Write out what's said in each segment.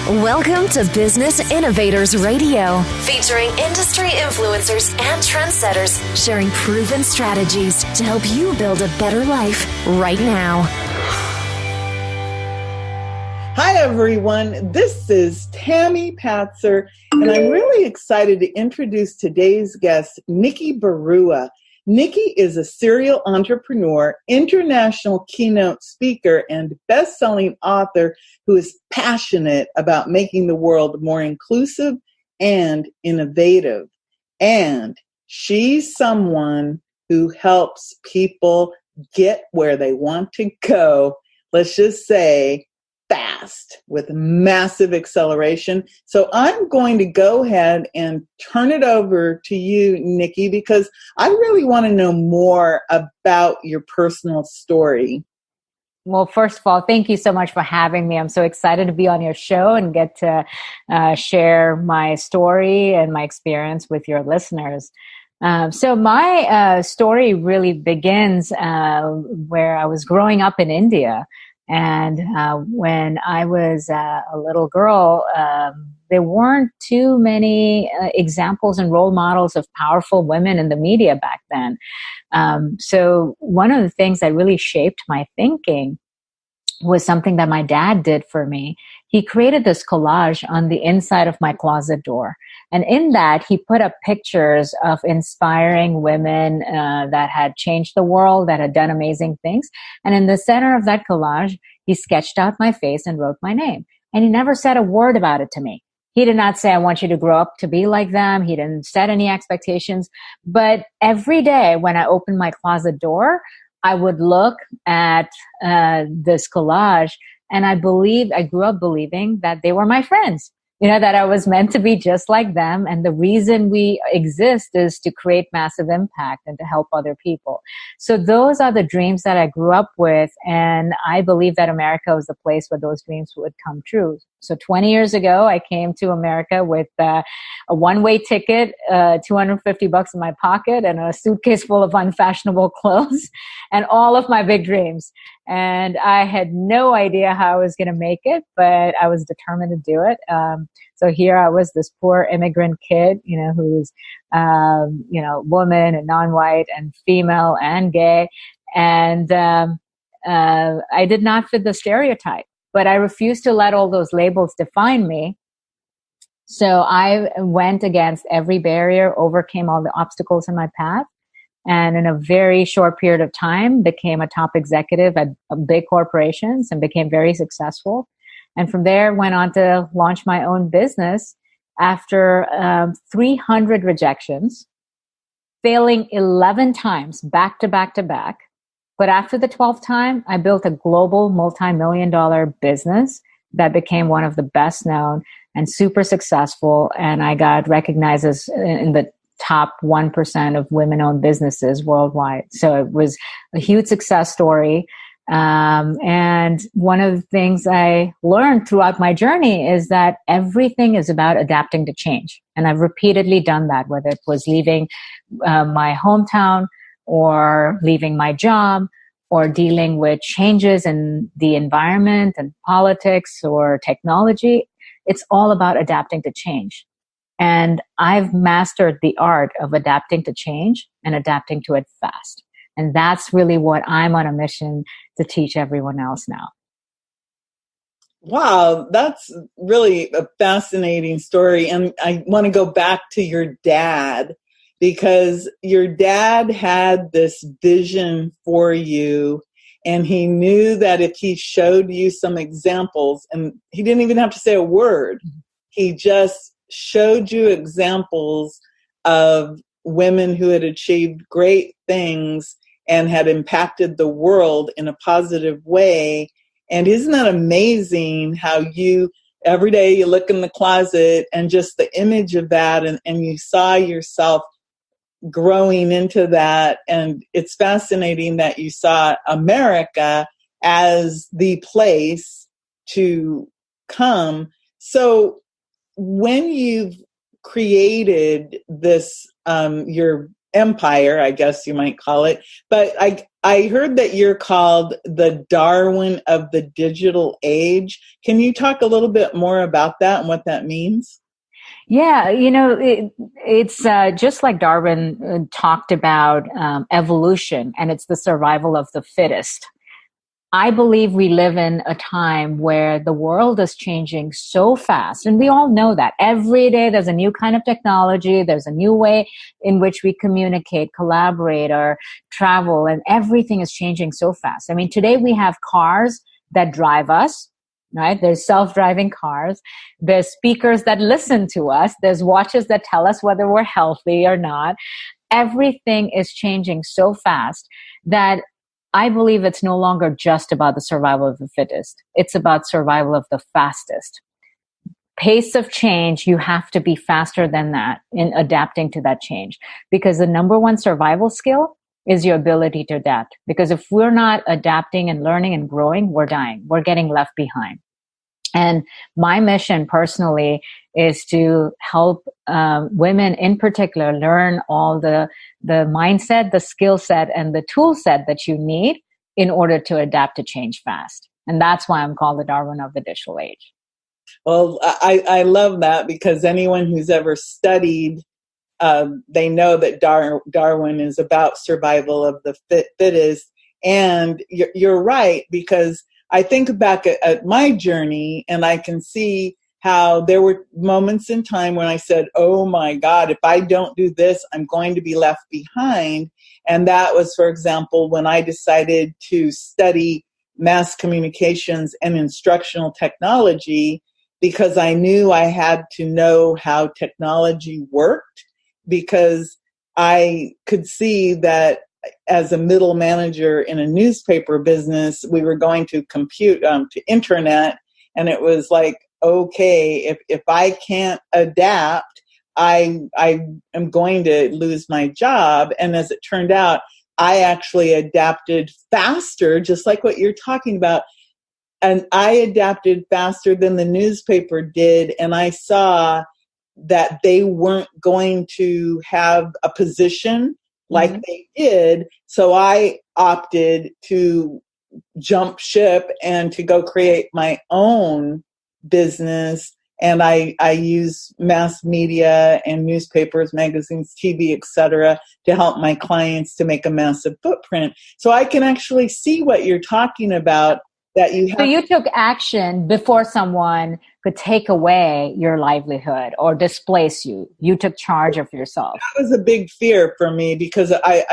Welcome to Business Innovators Radio, featuring industry influencers and trendsetters sharing proven strategies to help you build a better life right now. Hi, everyone. This is Tammy Patzer, and I'm really excited to introduce today's guest, Nikki Barua. Nikki is a serial entrepreneur, international keynote speaker, and best-selling author who is passionate about making the world more inclusive and innovative. And she's someone who helps people get where they want to go, let's just say, fast, with massive acceleration. So I'm going to go ahead and turn it over to you, Nikki, because I really want to know more about your personal story. Well, first of all, thank you so much for having me. I'm so excited to be on your show and get to share my story and my experience with your listeners. So my story really begins where I was growing up in India. And when I was a little girl, there weren't too many examples and role models of powerful women in the media back then. So one of the things that really shaped my thinking was something that my dad did for me. He created this collage on the inside of my closet door. And in that, he put up pictures of inspiring women that had changed the world, that had done amazing things. And in the center of that collage, he sketched out my face and wrote my name. And he never said a word about it to me. He did not say, I want you to grow up to be like them. He didn't set any expectations. But every day when I opened my closet door, I would look at this collage, and I grew up believing that they were my friends, that I was meant to be just like them. And the reason we exist is to create massive impact and to help other people. So those are the dreams that I grew up with. And I believe that America was the place where those dreams would come true. So 20 years ago, I came to America with a one-way ticket, $250 in my pocket, and a suitcase full of unfashionable clothes, and all of my big dreams. And I had no idea how I was going to make it, but I was determined to do it. So here I was, this poor immigrant kid, who's, woman and non-white and female and gay. And I did not fit the stereotype. But I refused to let all those labels define me. So I went against every barrier, overcame all the obstacles in my path, and in a very short period of time became a top executive at big corporations and became very successful. And from there went on to launch my own business after 300 rejections, failing 11 times back to back to back. But after the 12th time, I built a global multi-million-dollar business that became one of the best known and super successful. And I got recognized as in the top 1% of women-owned businesses worldwide. So it was a huge success story. And one of the things I learned throughout my journey is that everything is about adapting to change. And I've repeatedly done that, whether it was leaving my hometown, or leaving my job, or dealing with changes in the environment and politics or technology. It's all about adapting to change. And I've mastered the art of adapting to change and adapting to it fast. And that's really what I'm on a mission to teach everyone else now. Wow, that's really a fascinating story. And I want to go back to your dad, because your dad had this vision for you, and he knew that if he showed you some examples, and he didn't even have to say a word, he just showed you examples of women who had achieved great things and had impacted the world in a positive way. And isn't that amazing how every day you look in the closet and just the image of that, and you saw yourself growing into that. And it's fascinating that you saw America as the place to come. So when you've created this, your empire, I guess you might call it, but I heard that you're called the Darwin of the digital age. Can you talk a little bit more about that and what that means? Yeah, it's just like Darwin talked about evolution, and it's the survival of the fittest. I believe we live in a time where the world is changing so fast. And we all know that every day there's a new kind of technology. There's a new way in which we communicate, collaborate, or travel. And everything is changing so fast. I mean, today we have cars that drive us, right? There's self-driving cars. There's speakers that listen to us. There's watches that tell us whether we're healthy or not. Everything is changing so fast that I believe it's no longer just about the survival of the fittest. It's about survival of the fastest. Pace of change, you have to be faster than that in adapting to that change. Because the number one survival skill is your ability to adapt. Because if we're not adapting and learning and growing, we're dying. We're getting left behind. And my mission personally is to help women in particular learn all the mindset, the skill set, and the tool set that you need in order to adapt to change fast. And that's why I'm called the Darwin of the digital age. Well, I love that, because anyone who's ever studied, they know that Darwin is about survival of the fittest. And you're right, because I think back at my journey and I can see how there were moments in time when I said, oh my God, if I don't do this, I'm going to be left behind. And that was, for example, when I decided to study mass communications and instructional technology, because I knew I had to know how technology worked, because I could see that as a middle manager in a newspaper business, we were going to compute to internet. And it was like, okay, if I can't adapt, I am going to lose my job. And as it turned out, I actually adapted faster, just like what you're talking about. And I adapted faster than the newspaper did. And I saw that they weren't going to have a position like they did. So I opted to jump ship and to go create my own business. And I use mass media and newspapers, magazines, TV, etc., to help my clients to make a massive footprint. So I can actually see what you're talking about. That you have. So you took action before someone could take away your livelihood or displace you. You took charge of yourself. That was a big fear for me, because I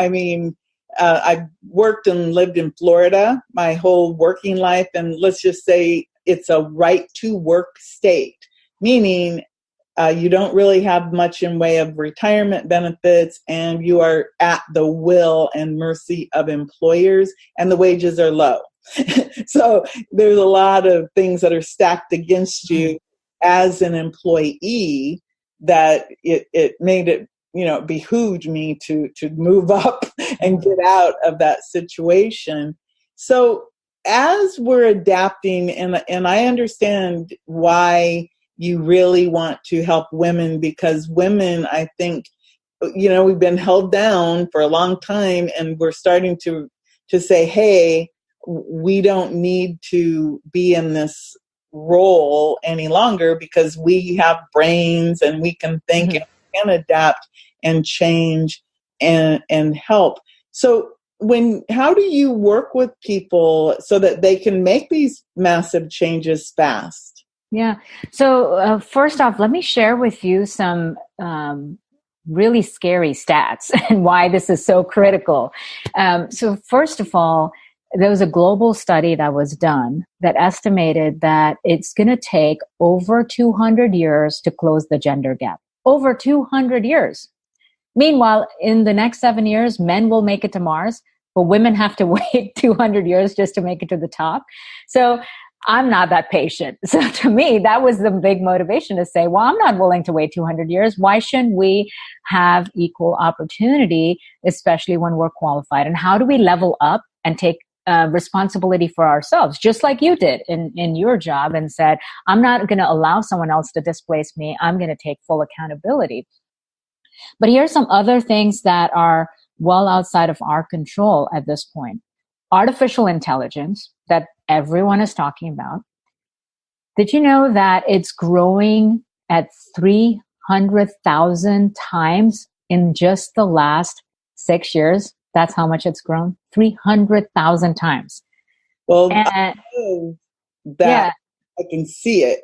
worked and lived in Florida my whole working life. And let's just say it's a right to work state, meaning you don't really have much in way of retirement benefits, and you are at the will and mercy of employers, and the wages are low. So there's a lot of things that are stacked against you as an employee, that it made it, behooved me to move up and get out of that situation. So as we're adapting, and I understand why you really want to help women, because women, I think, we've been held down for a long time, and we're starting to say, hey, we don't need to be in this role any longer, because we have brains and we can think and we can adapt and change and help. So how do you work with people so that they can make these massive changes fast? Yeah. So first off, let me share with you some really scary stats and why this is so critical. So first of all, there was a global study that was done that estimated that it's going to take over 200 years to close the gender gap. Over 200 years. Meanwhile, in the next 7 years, men will make it to Mars, but women have to wait 200 years just to make it to the top. So I'm not that patient. So to me, that was the big motivation to say, well, I'm not willing to wait 200 years. Why shouldn't we have equal opportunity, especially when we're qualified? And how do we level up and take responsibility for ourselves, just like you did in your job, and said, I'm not going to allow someone else to displace me. I'm going to take full accountability. But here's some other things that are well outside of our control at this point. Artificial intelligence that everyone is talking about. Did you know that it's growing at 300,000 times in just the last 6 years? That's how much it's grown. 300,000 times. Well, And, I know that I can see it.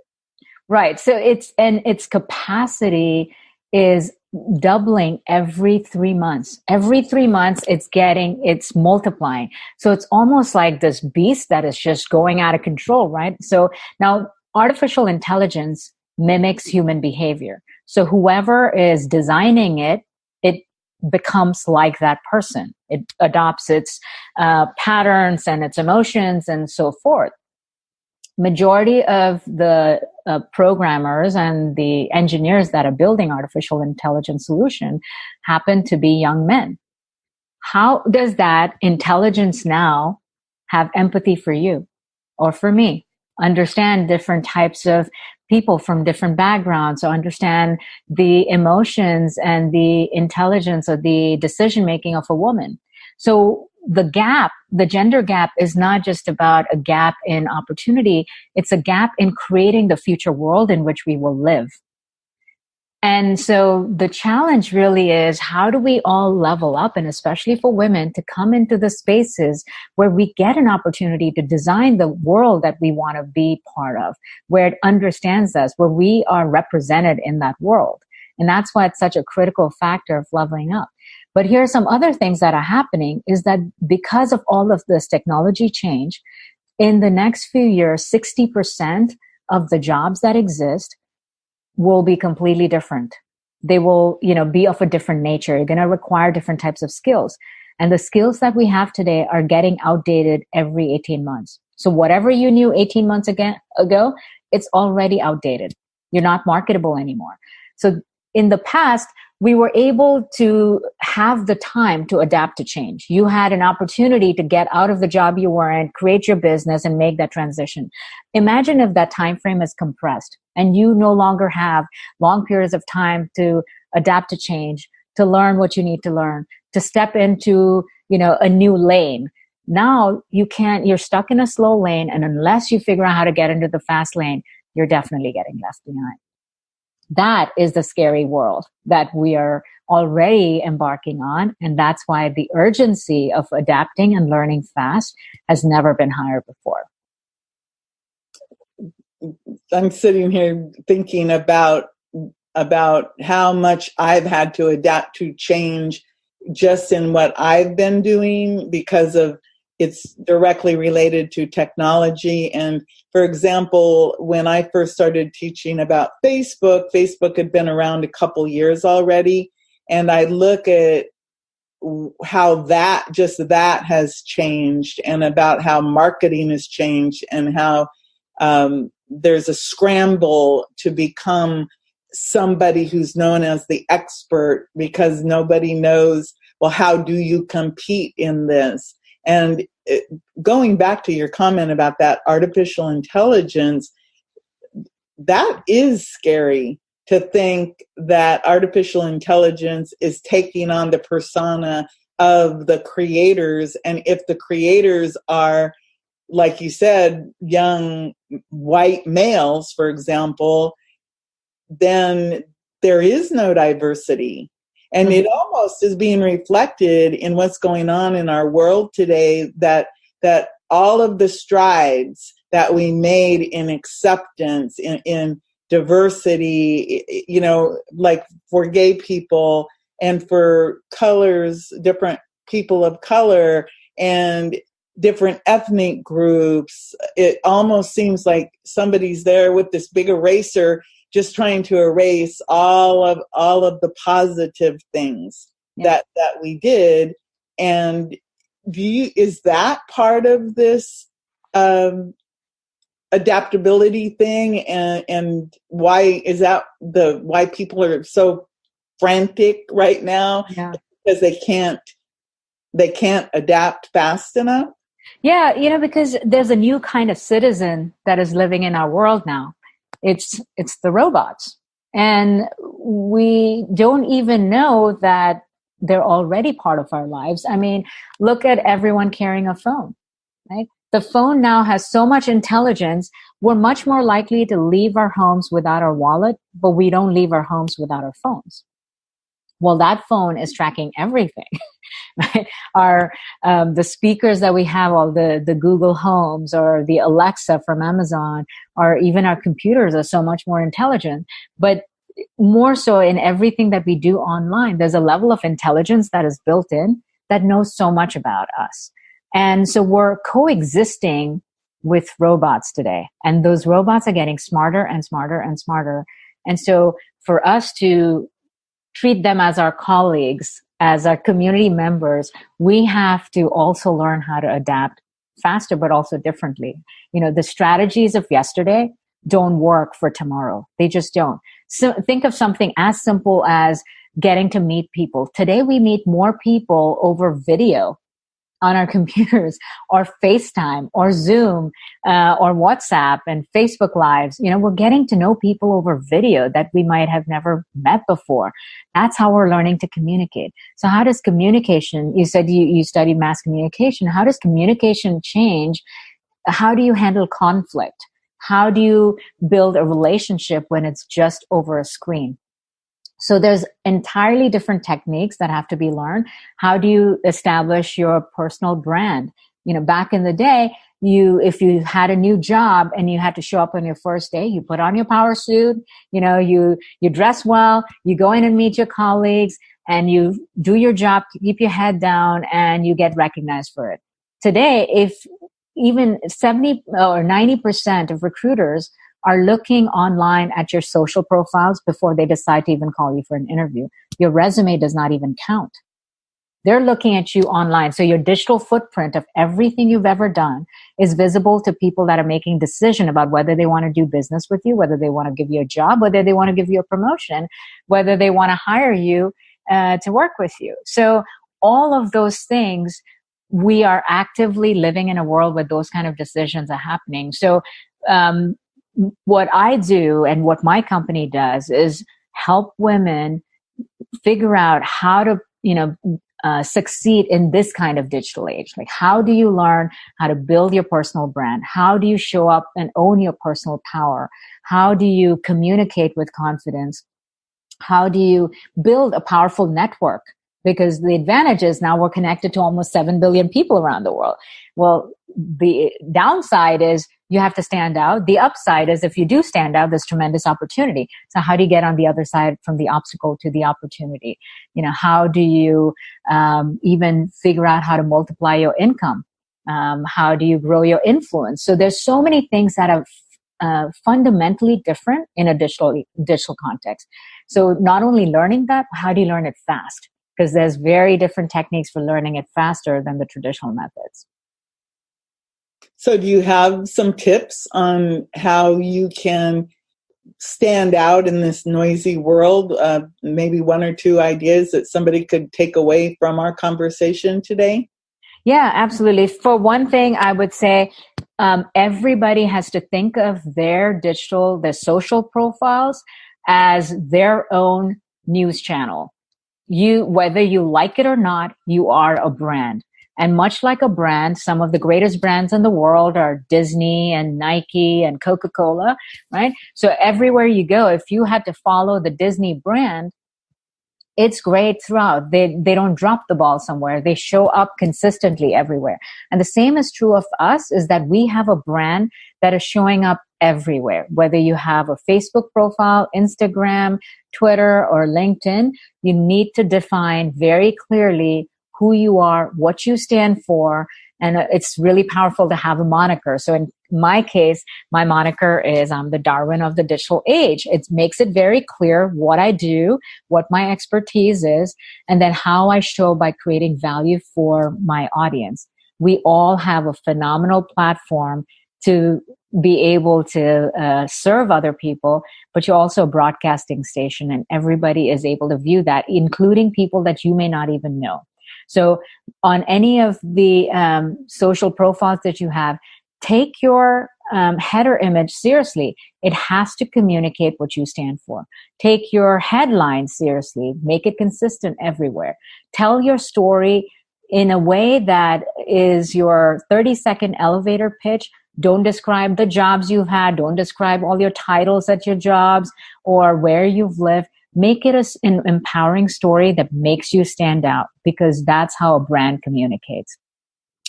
Right. So its capacity is doubling every 3 months. Every 3 months, it's multiplying. So it's almost like this beast that is just going out of control, right? So now artificial intelligence mimics human behavior. So whoever is designing it, it becomes like that person. It adopts its patterns and its emotions and so forth. Majority of the programmers and the engineers that are building artificial intelligence solution happen to be young men. How does that intelligence now have empathy for you or for me? Understand different types of people from different backgrounds, or understand the emotions and the intelligence of the decision making of a woman. So the gender gap is not just about a gap in opportunity. It's a gap in creating the future world in which we will live. And so the challenge really is, how do we all level up, and especially for women, to come into the spaces where we get an opportunity to design the world that we want to be part of, where it understands us, where we are represented in that world. And that's why it's such a critical factor of leveling up. But here are some other things that are happening, is that because of all of this technology change, in the next few years, 60% of the jobs that exist will be completely different. They will, be of a different nature. You're going to require different types of skills. And the skills that we have today are getting outdated every 18 months. So whatever you knew 18 months ago, it's already outdated. You're not marketable anymore. So in the past, we were able to have the time to adapt to change. You had an opportunity to get out of the job you were in, create your business, and make that transition. Imagine if that time frame is compressed and you no longer have long periods of time to adapt to change, to learn what you need to learn, to step into, a new lane. Now you're stuck in a slow lane, and unless you figure out how to get into the fast lane, you're definitely getting left behind. That is the scary world that we are already embarking on. And that's why the urgency of adapting and learning fast has never been higher before. I'm sitting here thinking about how much I've had to adapt to change just in what I've been doing, because of it's directly related to technology. And for example, when I first started teaching about Facebook had been around a couple years already. And I look at how that has changed, and about how marketing has changed, and how there's a scramble to become somebody who's known as the expert, because nobody knows, well, how do you compete in this? And going back to your comment about that artificial intelligence, that is scary, to think that artificial intelligence is taking on the persona of the creators. And if the creators are, like you said, young white males, for example, then there is no diversity. And it almost is being reflected in what's going on in our world today, that all of the strides that we made in acceptance, in diversity, like for gay people and for colors, different people of color and different ethnic groups, it almost seems like somebody's there with this big eraser, just trying to erase all of the positive things that we did. And is that part of this adaptability thing? And why is that why people are so frantic right now? Yeah. Because they can't adapt fast enough? Yeah, because there's a new kind of citizen that is living in our world now. It's the robots. And we don't even know that they're already part of our lives. I mean, look at everyone carrying a phone, right? The phone now has so much intelligence. We're much more likely to leave our homes without our wallet, but we don't leave our homes without our phones. Well, that phone is tracking everything. Right? Our the speakers that we have, all the Google Homes or the Alexa from Amazon, or even our computers are so much more intelligent. But more so in everything that we do online, there's a level of intelligence that is built in that knows so much about us. And so we're coexisting with robots today. And those robots are getting smarter and smarter and smarter. And so for us to treat them as our colleagues, as our community members, we have to also learn how to adapt faster, but also differently. You know, the strategies of yesterday don't work for tomorrow. They just don't. So think of something as simple as getting to meet people. Today we meet more people over video on our computers, or FaceTime, or Zoom, or WhatsApp and Facebook Lives. You know, we're getting to know people over video that we might have never met before. That's how we're learning to communicate. So how does communication, you said you studied mass communication. How does communication change? How do you handle conflict? How do you build a relationship when it's just over a screen? So there's entirely different techniques that have to be learned. How do you establish your personal brand? You know, back in the day, if you had a new job and you had to show up on your first day, you put on your power suit, you know, you dress well, you go in and meet your colleagues, and you do your job, keep your head down, and you get recognized for it. Today, if even 70 or 90% of recruiters are looking online at your social profiles before they decide to even call you for an interview. Your resume does not even count. They're looking at you online. So your digital footprint of everything you've ever done is visible to people that are making a decision about whether they want to do business with you, whether they want to give you a job, whether they want to give you a promotion, whether they want to hire you to work with you. So all of those things, we are actively living in a world where those kind of decisions are happening. So what I do and what my company does is help women figure out how to, succeed in this kind of digital age. Like, how do you learn how to build your personal brand? How do you show up and own your personal power? How do you communicate with confidence? How do you build a powerful network? Because the advantage is now we're connected to almost 7 billion people around the world. Well, the downside is you have to stand out. The upside is if you do stand out, there's tremendous opportunity. So how do you get on the other side from the obstacle to the opportunity? You know, how do you even figure out how to multiply your income? How do you grow your influence? So there's so many things that are fundamentally different in a digital context. So not only learning that, how do you learn it fast? Because there's very different techniques for learning it faster than the traditional methods. So do you have some tips on how you can stand out in this noisy world? Maybe one or two ideas that somebody could take away from our conversation today? Yeah, absolutely. For one thing, I would say everybody has to think of their social profiles as their own news channel. Whether you like it or not, you are a brand. And much like a brand, some of the greatest brands in the world are Disney and Nike and Coca-Cola, right? So everywhere you go, if you had to follow the Disney brand, it's great throughout. They don't drop the ball somewhere. They show up consistently everywhere. And the same is true of us, is that we have a brand that is showing up everywhere. Whether you have a Facebook profile, Instagram, Twitter, or LinkedIn, you need to define very clearly who you are, what you stand for, and it's really powerful to have a moniker. So in my case, my moniker is I'm the Darwin of the digital age. It makes it very clear what I do, what my expertise is, and then how I show by creating value for my audience. We all have a phenomenal platform to be able to serve other people, but you're also a broadcasting station, and everybody is able to view that, including people that you may not even know. So on any of the social profiles that you have, take your header image seriously. It has to communicate what you stand for. Take your headline seriously. Make it consistent everywhere. Tell your story in a way that is your 30-second elevator pitch. Don't describe the jobs you've had. Don't describe all your titles at your jobs or where you've lived. Make it an empowering story that makes you stand out, because that's how a brand communicates.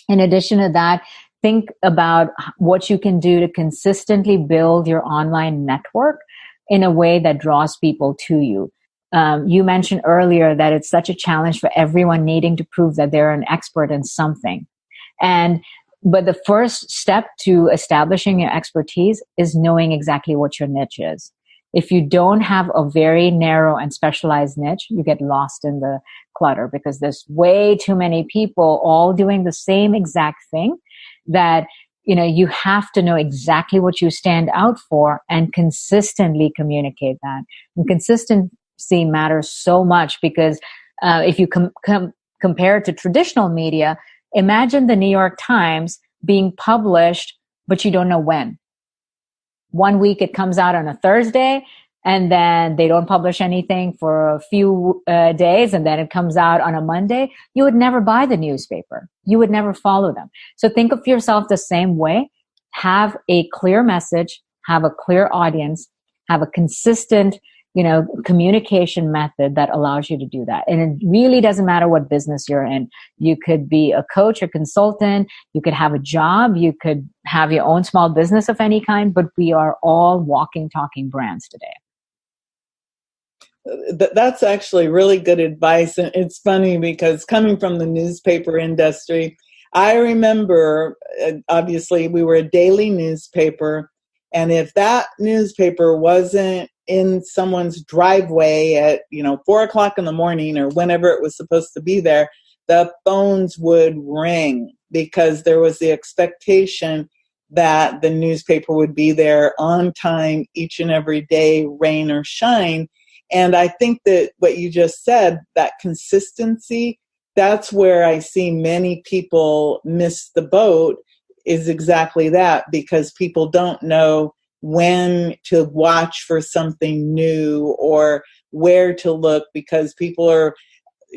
In addition to that, think about what you can do to consistently build your online network in a way that draws people to you. You mentioned earlier that it's such a challenge for everyone needing to prove that they're an expert in something. But the first step to establishing your expertise is knowing exactly what your niche is. If you don't have a very narrow and specialized niche, you get lost in the clutter, because there's way too many people all doing the same exact thing that, you have to know exactly what you stand out for and consistently communicate that. And consistency matters so much, because if you compare it to traditional media, imagine the New York Times being published, but you don't know when. One week it comes out on a Thursday, and then they don't publish anything for a few days, and then it comes out on a Monday. You would never buy the newspaper. You would never follow them. So think of yourself the same way. Have a clear message, have a clear audience, have a consistent, communication method that allows you to do that. And it really doesn't matter what business you're in. You could be a coach, a consultant, you could have a job, you could have your own small business of any kind, but we are all walking, talking brands today. That's actually really good advice. And it's funny because coming from the newspaper industry, I remember, obviously, we were a daily newspaper. And if that newspaper wasn't in someone's driveway at, 4:00 in the morning or whenever it was supposed to be there, the phones would ring, because there was the expectation that the newspaper would be there on time each and every day, rain or shine. And I think that what you just said, that consistency, that's where I see many people miss the boat, is exactly that, because people don't know when to watch for something new or where to look, because people are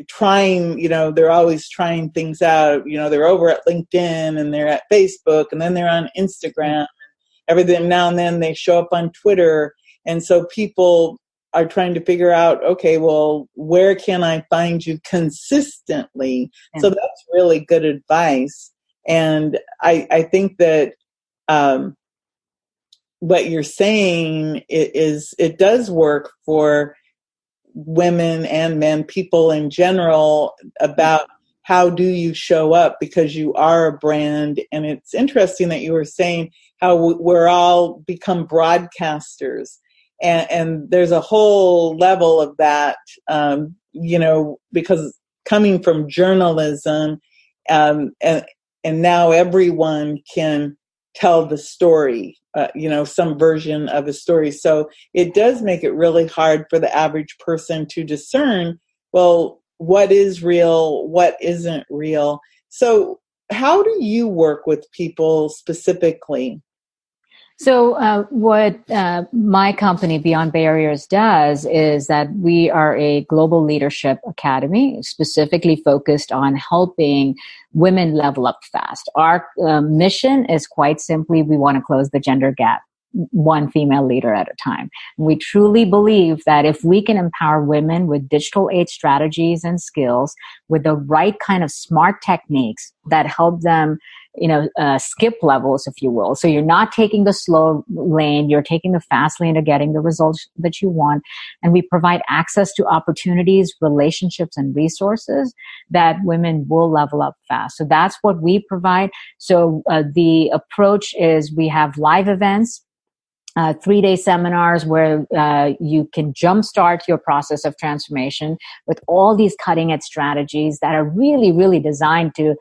trying, they're always trying things out. They're over at LinkedIn and they're at Facebook and then they're on Instagram. Everything now and then they show up on Twitter. And so people are trying to figure out, okay, well, where can I find you consistently? Yeah. So that's really good advice. And I think that what you're saying is it does work for women and men, people in general, about how do you show up, because you are a brand. And it's interesting that you were saying how we're all become broadcasters. And there's a whole level of that, because coming from journalism, and now everyone can tell the story, some version of a story. So it does make it really hard for the average person to discern, well, what is real, what isn't real. So how do you work with people specifically? So what my company, Beyond Barriers, does is that we are a global leadership academy specifically focused on helping women level up fast. Our mission is quite simply, we want to close the gender gap, one female leader at a time. We truly believe that if we can empower women with digital age strategies and skills, with the right kind of smart techniques that help them skip levels, if you will. So you're not taking the slow lane, you're taking the fast lane to getting the results that you want. And we provide access to opportunities, relationships, and resources that women will level up fast. So that's what we provide. So the approach is we have live events, 3-day seminars where you can jumpstart your process of transformation with all these cutting edge strategies that are really, really designed to,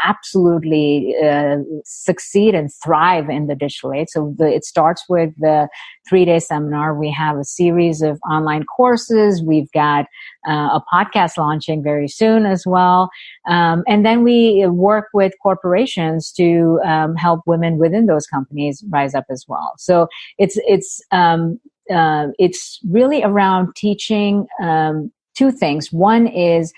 absolutely succeed and thrive in the digital age. So it starts with the 3-day seminar. We have a series of online courses. We've got a podcast launching very soon as well. And then we work with corporations to help women within those companies rise up as well. So it's really around teaching two things. One is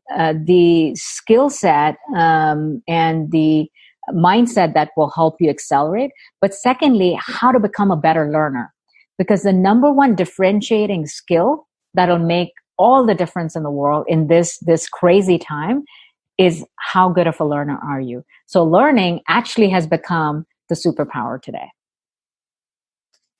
the skill set and the mindset that will help you accelerate. But secondly, how to become a better learner. Because the number one differentiating skill that'll make all the difference in the world in this crazy time is how good of a learner are you. So learning actually has become the superpower today.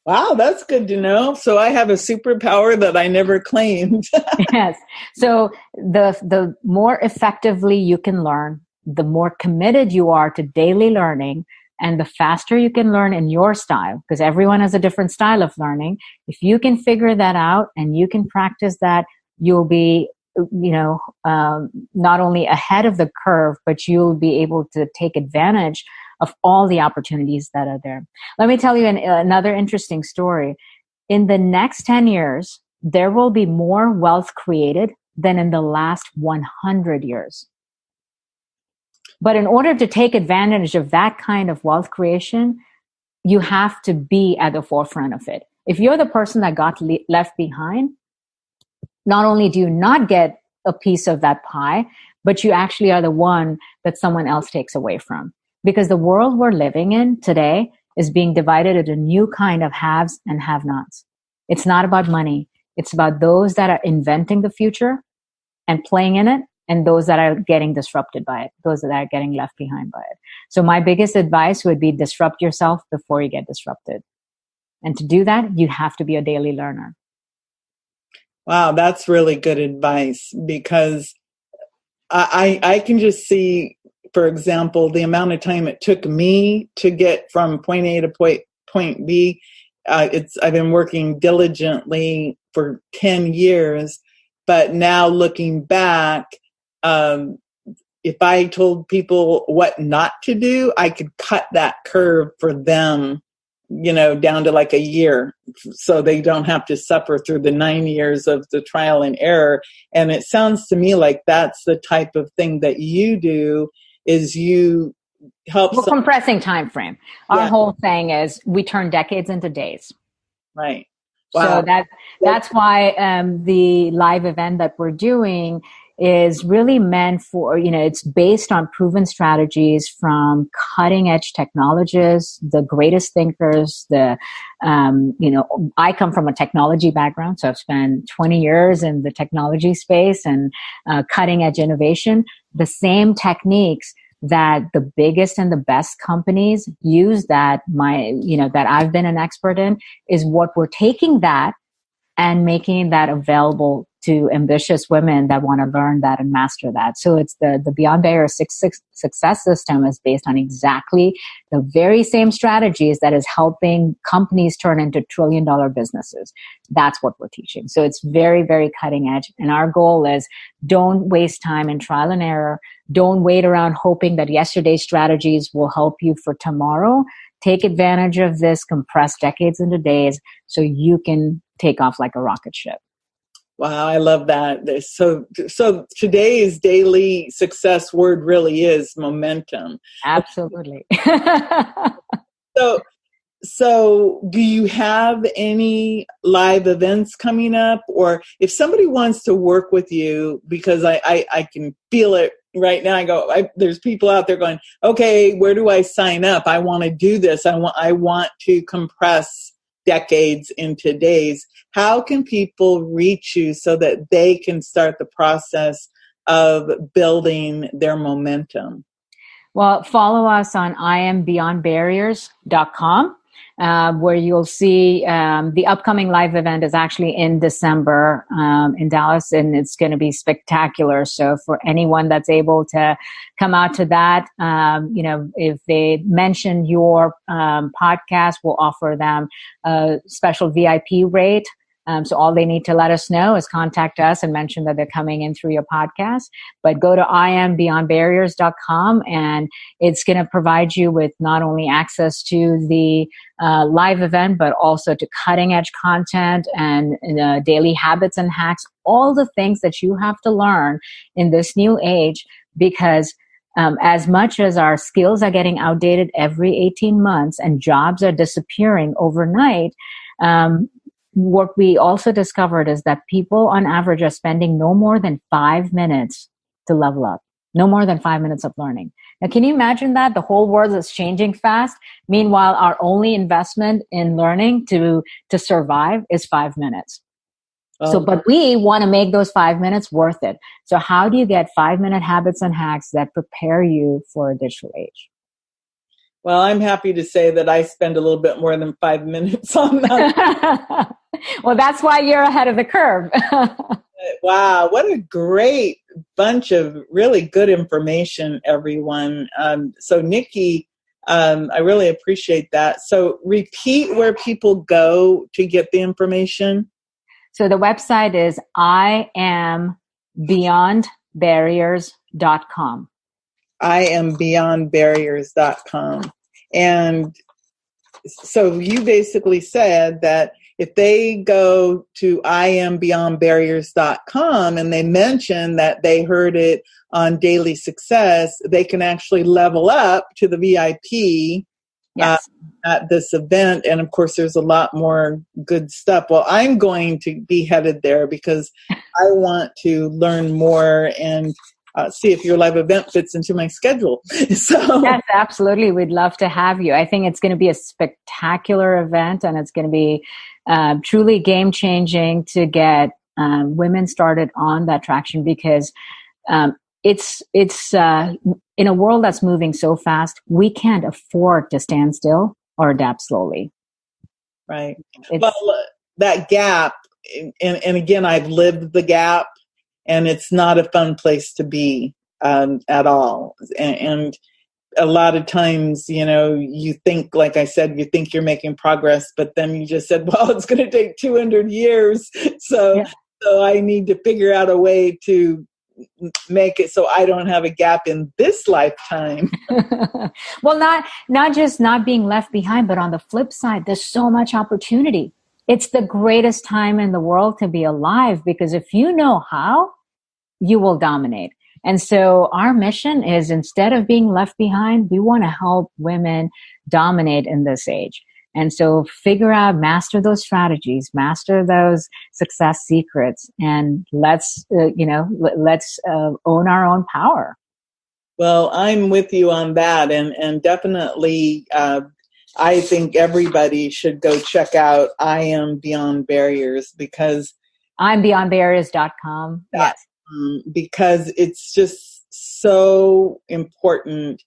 Wow, that's good to know. So I have a superpower that I never claimed. Yes. So the more effectively you can learn, the more committed you are to daily learning, and the faster you can learn in your style, because everyone has a different style of learning. If you can figure that out and you can practice that, you'll be, not only ahead of the curve, but you'll be able to take advantage of all the opportunities that are there. Let me tell you another interesting story. In the next 10 years, there will be more wealth created than in the last 100 years. But in order to take advantage of that kind of wealth creation, you have to be at the forefront of it. If you're the person that got left behind, not only do you not get a piece of that pie, but you actually are the one that someone else takes away from. Because the world we're living in today is being divided into a new kind of haves and have-nots. It's not about money. It's about those that are inventing the future and playing in it, and those that are getting disrupted by it, those that are getting left behind by it. So my biggest advice would be disrupt yourself before you get disrupted. And to do that, you have to be a daily learner. Wow, that's really good advice, because I can just see, for example, the amount of time it took me to get from point A to point B. I've been working diligently for 10 years, but now looking back, if I told people what not to do, I could cut that curve for them, down to like a year, so they don't have to suffer through the 9 years of the trial and error. And it sounds to me like that's the type of thing that you do, is you help. We're compressing time frame. Our whole thing is we turn decades into days. Right. Wow. So that's why the live event that we're doing is really meant for, it's based on proven strategies from cutting edge technologists, the greatest thinkers, I come from a technology background, so I've spent 20 years in the technology space and cutting edge innovation. The same techniques that the biggest and the best companies use that I've been an expert in is what we're taking that and making that available to ambitious women that want to learn that and master that. So it's the Beyond Barriers success system is based on exactly the very same strategies that is helping companies turn into $1 trillion businesses. That's what we're teaching. So it's very, very cutting edge. And our goal is don't waste time in trial and error. Don't wait around hoping that yesterday's strategies will help you for tomorrow. Take advantage of this, compress decades into days so you can take off like a rocket ship. Wow, I love that. So today's daily success word really is momentum. Absolutely. So do you have any live events coming up? Or if somebody wants to work with you, because I can feel it right now, there's people out there going, okay, where do I sign up? I want to do this. I want to compress decades into days. How can people reach you so that they can start the process of building their momentum? Well, follow us on IamBeyondBarriers.com. Where you'll see the upcoming live event is actually in December in Dallas, and it's going to be spectacular. So for anyone that's able to come out to that, if they mention your podcast, we'll offer them a special VIP rate So all they need to let us know is contact us and mention that they're coming in through your podcast. But go to iambeyondbarriers.com, and it's going to provide you with not only access to the live event, but also to cutting edge content and daily habits and hacks, all the things that you have to learn in this new age, because as much as our skills are getting outdated every 18 months and jobs are disappearing overnight, what we also discovered is that people on average are spending no more than 5 minutes to level up, no more than 5 minutes of learning. Now, can you imagine that? The whole world is changing fast. Meanwhile, our only investment in learning to survive is 5 minutes. But we want to make those 5 minutes worth it. So how do you get 5-minute habits and hacks that prepare you for a digital age? Well, I'm happy to say that I spend a little bit more than 5 minutes on that. Well, that's why you're ahead of the curve. Wow, what a great bunch of really good information, everyone. So Nikki, I really appreciate that. So repeat where people go to get the information. So the website is iambeyondbarriers.com. iambeyondbarriers.com. And so you basically said that if they go to iambeyondbarriers.com and they mention that they heard it on Daily Success, they can actually level up to the VIP. Yes. At this event. And of course, there's a lot more good stuff. Well, I'm going to be headed there because I want to learn more and see if your live event fits into my schedule. So yes, absolutely. We'd love to have you. I think it's going to be a spectacular event, and it's going to be truly game changing to get women started on that traction, because it's in a world that's moving so fast, we can't afford to stand still or adapt slowly. Right. Well, that gap, and again, I've lived the gap, and it's not a fun place to be at all. And a lot of times, you think, like I said, you think you're making progress, but then you just said, well, it's going to take 200 years. So I need to figure out a way to make it so I don't have a gap in this lifetime. Well, not just not being left behind, but on the flip side, there's so much opportunity. It's the greatest time in the world to be alive, because if you know how, you will dominate. And so our mission is, instead of being left behind, we want to help women dominate in this age. And so master those strategies, master those success secrets, and let's own our own power. Well, I'm with you on that. And definitely, I think everybody should go check out I Am Beyond Barriers, because iambeyondbarriers.com. Yes. Because it's just so important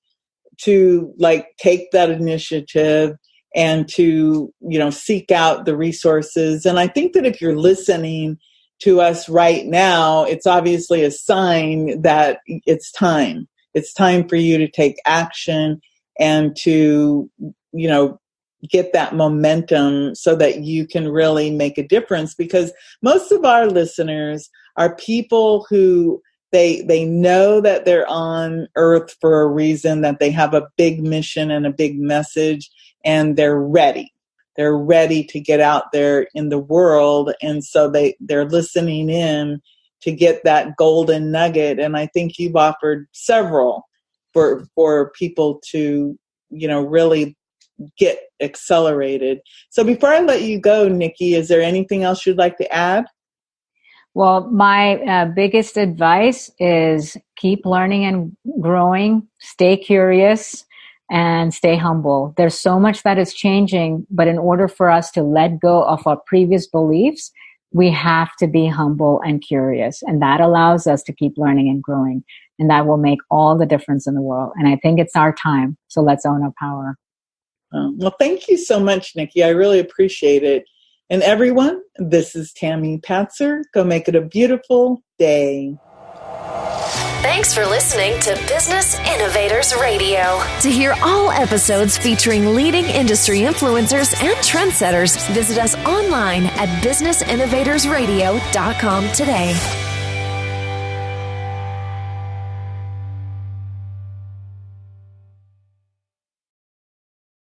to take that initiative and to, seek out the resources. And I think that if you're listening to us right now, it's obviously a sign that it's time. It's time for you to take action and to, get that momentum so that you can really make a difference. Because most of our listeners are people who they know that they're on Earth for a reason, that they have a big mission and a big message, and they're ready. They're ready to get out there in the world. And so they're listening in to get that golden nugget. And I think you've offered several for people to, really get accelerated. So before I let you go, Nikki, is there anything else you'd like to add? Well, my biggest advice is keep learning and growing, stay curious, and stay humble. There's so much that is changing, but in order for us to let go of our previous beliefs, we have to be humble and curious. And that allows us to keep learning and growing. And that will make all the difference in the world. And I think it's our time. So let's own our power. Well, thank you so much, Nikki. I really appreciate it. And everyone, this is Tammy Patzer. Go make it a beautiful day. Thanks for listening to Business Innovators Radio. To hear all episodes featuring leading industry influencers and trendsetters, visit us online at businessinnovatorsradio.com today.